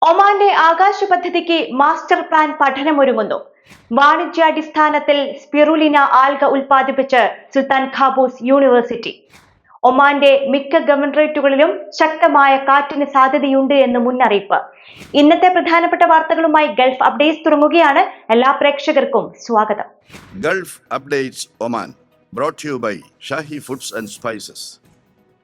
ഒമാന്റെ ആകാശ പദ്ധതിക്ക് master plan പഠനമൊരുങ്ങുന്നു. വാണിജ്യാടിസ്ഥാനത്തിൽ സ്പിറുലിന ആൽഗ ഉൽപ്പാദിപ്പിച്ച് സുൽത്താൻ ഖാബൂസ് യൂണിവേഴ്സിറ്റി. ഒമാന്റെ മിക്ക ഗവർണറേറ്റുകളിലും ശക്തമായ കാറ്റിന് സാധ്യതയുണ്ട് എന്ന് മുന്നറിയിപ്പ്. ഇന്നത്തെ പ്രധാനപ്പെട്ട വാർത്തകളുമായി ഗൾഫ് അപ്ഡേറ്റ്സ് തുടങ്ങുകയാണ്. എല്ലാ പ്രേക്ഷകർക്കും സ്വാഗതം. Gulf updates Oman brought to you by Shahi Foods and Spices,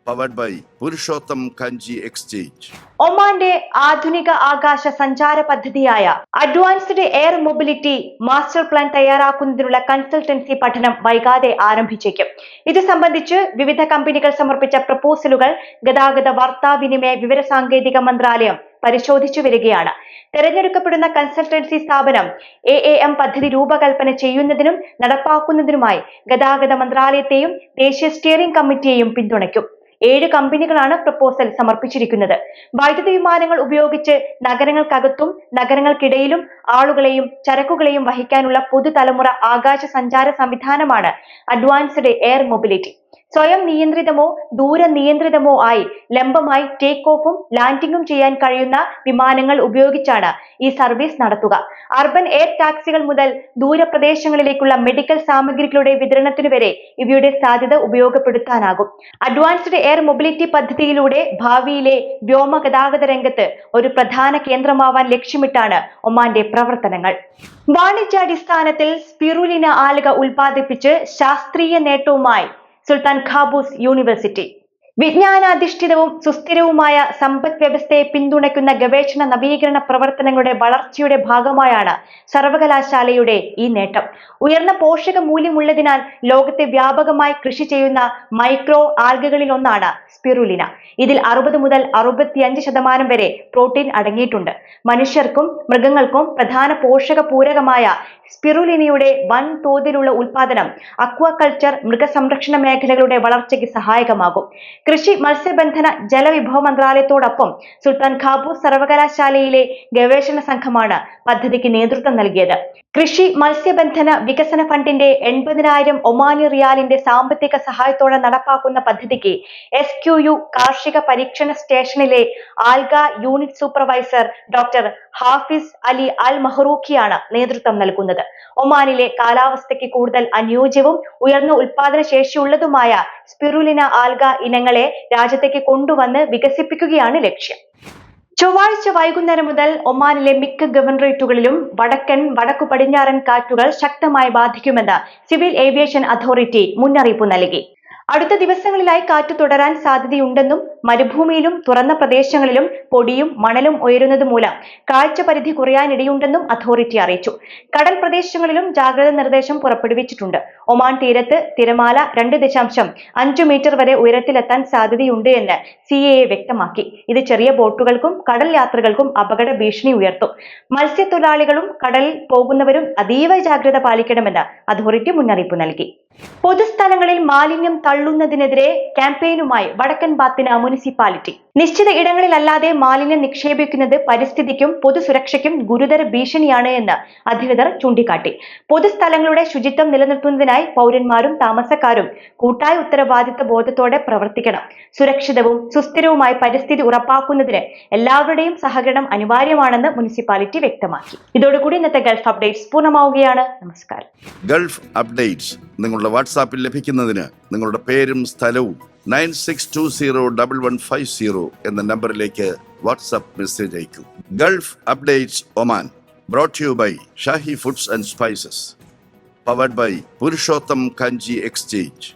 powered by Purushottam Kanji exchange. ഒമാന്റെ ആധുനിക ആകാശ സഞ്ചാര പദ്ധതിയായ advanced air mobility master plan തയ്യാറാക്കുന്നതിനുള്ള കൺസൾട്ടൻസി പഠനം വൈകാതെ ആരംഭിച്ചേക്കും. ഇത് സംബന്ധിച്ച് വിവിധ കമ്പനികൾ സമർപ്പിച്ച പ്രപ്പോസലുകൾ ഗതാഗത വാർത്താവിനിമയ വിവരസാങ്കേതിക മന്ത്രാലയം പരിശോധിച്ചു വരികയാണ്. തെരഞ്ഞെടുക്കപ്പെടുന്ന കൺസൾട്ടൻസി സ്ഥാപനം AAM പദ്ധതി രൂപകൽപ്പന ചെയ്യുന്നതിനും നടപ്പാക്കുന്നതിനുമായി ഗതാഗത മന്ത്രാലയത്തെയും ദേശീയ സ്റ്റിയറിംഗ് കമ്മിറ്റിയെയും പിന്തുണയ്ക്കും. 7 കമ്പനികളാണ് പ്രപ്പോസൽ സമർപ്പിച്ചിരിക്കുന്നത്. വൈദ്യുത വിമാനങ്ങൾ ഉപയോഗിച്ച് നഗരങ്ങൾക്കകത്തും നഗരങ്ങൾക്കിടയിലും ആളുകളെയും ചരക്കുകളെയും വഹിക്കാനുള്ള പുതുതലമുറ ആകാശ സഞ്ചാര സംവിധാനമാണ് അഡ്വാൻസ്ഡ് എയർ മൊബിലിറ്റി. സ്വയം നിയന്ത്രിതമോ ദൂര നിയന്ത്രിതമോ ആയി ലംബമായി ടേക്ക് ഓഫും ലാൻഡിംഗും ചെയ്യാൻ കഴിയുന്ന വിമാനങ്ങൾ ഉപയോഗിച്ചാണ് ഈ സർവീസ് നടത്തുക. അർബൻ എയർ ടാക്സികൾ മുതൽ ദൂരപ്രദേശങ്ങളിലേക്കുള്ള മെഡിക്കൽ സാമഗ്രികളുടെ വിതരണത്തിനു വരെ ഇവയുടെ സാധ്യത ഉപയോഗപ്പെടുത്താനാകും. അഡ്വാൻസ്ഡ് എയർ മൊബിലിറ്റി പദ്ധതിയിലൂടെ ഭാവിയിലെ വ്യോമ ഗതാഗത രംഗത്ത് ഒരു പ്രധാന കേന്ദ്രമാവാൻ ലക്ഷ്യമിട്ടാണ് ഒമാന്റെ പ്രവർത്തനങ്ങൾ. വാണിജ്യാടിസ്ഥാനത്തിൽ സ്പിറുലിന ആൽഗ ഉൽപ്പാദിപ്പിച്ച് ശാസ്ത്രീയ നേട്ടവുമായി സുൽത്താൻ ഖാബൂസ് യൂണിവേഴ്സിറ്റി. വിജ്ഞാനാധിഷ്ഠിതവും സുസ്ഥിരവുമായ സമ്പദ് വ്യവസ്ഥയെ പിന്തുണയ്ക്കുന്ന ഗവേഷണ നവീകരണ പ്രവർത്തനങ്ങളുടെ വളർച്ചയുടെ ഭാഗമായാണ് സർവകലാശാലയുടെ ഈ നേട്ടം. ഉയർന്ന പോഷക മൂല്യമുള്ളതിനാൽ ലോകത്തെ വ്യാപകമായി കൃഷി ചെയ്യുന്ന മൈക്രോ ആൽഗകളിൽ ഒന്നാണ് സ്പിറുലിന. ഇതിൽ 60 മുതൽ 65% വരെ പ്രോട്ടീൻ അടങ്ങിയിട്ടുണ്ട്. മനുഷ്യർക്കും മൃഗങ്ങൾക്കും പ്രധാന പോഷക പൂരകമായ സ്പിറുലിനയുടെ വൻ തോതിലുള്ള ഉൽപാദനം അക്വാകൾച്ചർ മൃഗസംരക്ഷണ മേഖലകളുടെ വളർച്ചയ്ക്ക് സഹായകമാകും. കൃഷി മത്സ്യബന്ധന ജലവിഭവ മന്ത്രാലയത്തോടൊപ്പം സുൽത്താൻ ഖാബൂസ് സർവകലാശാലയിലെ ഗവേഷണ സംഘമാണ് പദ്ധതിക്ക് നേതൃത്വം നൽകിയത്. കൃഷി മത്സ്യബന്ധന വികസന ഫണ്ടിന്റെ 80,000 ഒമാനി റിയാലിന്റെ സാമ്പത്തിക സഹായത്തോടെ നടപ്പാക്കുന്ന പദ്ധതിക്ക് SQU കാർഷിക പരീക്ഷണ സ്റ്റേഷനിലെ alga unit supervisor doctor Hafiz Ali Al മഹറൂഖിയാണ് നേതൃത്വം നൽകുന്നത്. ഒമാനിലെ കാലാവസ്ഥയ്ക്ക് കൂടുതൽ അനുയോജ്യവും ഉയർന്ന ഉൽപാദന ശേഷിയുള്ളതുമായ സ്പിറുലിന ആൽഗ ഇനങ്ങളെ രാജ്യത്തേക്ക് കൊണ്ടുവന്ന് വികസിപ്പിക്കുകയാണ് ലക്ഷ്യം. ചൊവ്വാഴ്ച വൈകുന്നേരം മുതൽ ഒമാനിലെ മിക്ക ഗവർണറേറ്റുകളിലും വടക്കു പടിഞ്ഞാറൻ കാറ്റുകൾ ശക്തമായി ബാധിക്കുമെന്ന് സിവിൽ ഏവിയേഷൻ അതോറിറ്റി മുന്നറിയിപ്പ് നൽകി. അടുത്ത ദിവസങ്ങളിലായി കാറ്റ് തുടരാൻ സാധ്യതയുണ്ടെന്നും മരുഭൂമിയിലും തുറന്ന പ്രദേശങ്ങളിലും പൊടിയും മണലും ഉയരുന്നത് മൂലം കാഴ്ച പരിധി കുറയാനിടയുണ്ടെന്നും അതോറിറ്റി അറിയിച്ചു. കടൽ പ്രദേശങ്ങളിലും ജാഗ്രതാ നിർദ്ദേശം പുറപ്പെടുവിച്ചിട്ടുണ്ട്. ഒമാൻ തീരത്ത് തിരമാല 2.5 മീറ്റർ വരെ ഉയരത്തിലെത്താൻ സാധ്യതയുണ്ട് എന്ന് CAA വ്യക്തമാക്കി. ഇത് ചെറിയ ബോട്ടുകൾക്കും കടൽ യാത്രകൾക്കും അപകട ഭീഷണി ഉയർത്തും. മത്സ്യത്തൊഴിലാളികളും കടലിൽ പോകുന്നവരും അതീവ ജാഗ്രത പാലിക്കണമെന്ന് അതോറിറ്റി മുന്നറിയിപ്പ് നൽകി. പൊതുസ്ഥലങ്ങളിൽ മാലിന്യം തള്ളുന്നതിനെതിരെ ക്യാമ്പയിനുമായി വടക്കൻ ബാത്തിന മുനിസിപ്പാലിറ്റി. നിശ്ചിത ഇടങ്ങളിലല്ലാതെ മാലിന്യം നിക്ഷേപിക്കുന്നത് പരിസ്ഥിതിക്കും പൊതുസുരക്ഷയ്ക്കും ഗുരുതര ഭീഷണിയാണ് എന്ന് അധികൃതർ ചൂണ്ടിക്കാട്ടി. പൊതുസ്ഥലങ്ങളുടെ ശുചിത്വം നിലനിർത്തുന്നതിനായി പൗരന്മാരും താമസക്കാരും കൂട്ടായ ഉത്തരവാദിത്ത ബോധത്തോടെ പ്രവർത്തിക്കണം. സുരക്ഷിതവും സുസ്ഥിരവുമായ പരിസ്ഥിതി ഉറപ്പാക്കുന്നതിന് എല്ലാവരുടെയും സഹകരണം അനിവാര്യമാണെന്ന് മുനിസിപ്പാലിറ്റി വ്യക്തമാക്കി. ഇതോടുകൂടി ഇന്നത്തെ ഗൾഫ് അപ്ഡേറ്റ്സ് പൂർണ്ണമാവുകയാണ്. നമസ്കാരം. ഗൾഫ് അപ്ഡേറ്റ്സ് നിങ്ങളുടെ വാട്സാപ്പിൽ ലഭിക്കുന്നതിന് നിങ്ങളുടെ പേരും സ്ഥലവും 96201150 എന്ന നമ്പറിലേക്ക് വാട്സാപ്പ് മെസ്സേജ് അയക്കൂ. Gulf updates Oman brought to you by Shahi Foods and Spices, powered by Purushottam Kanji exchange.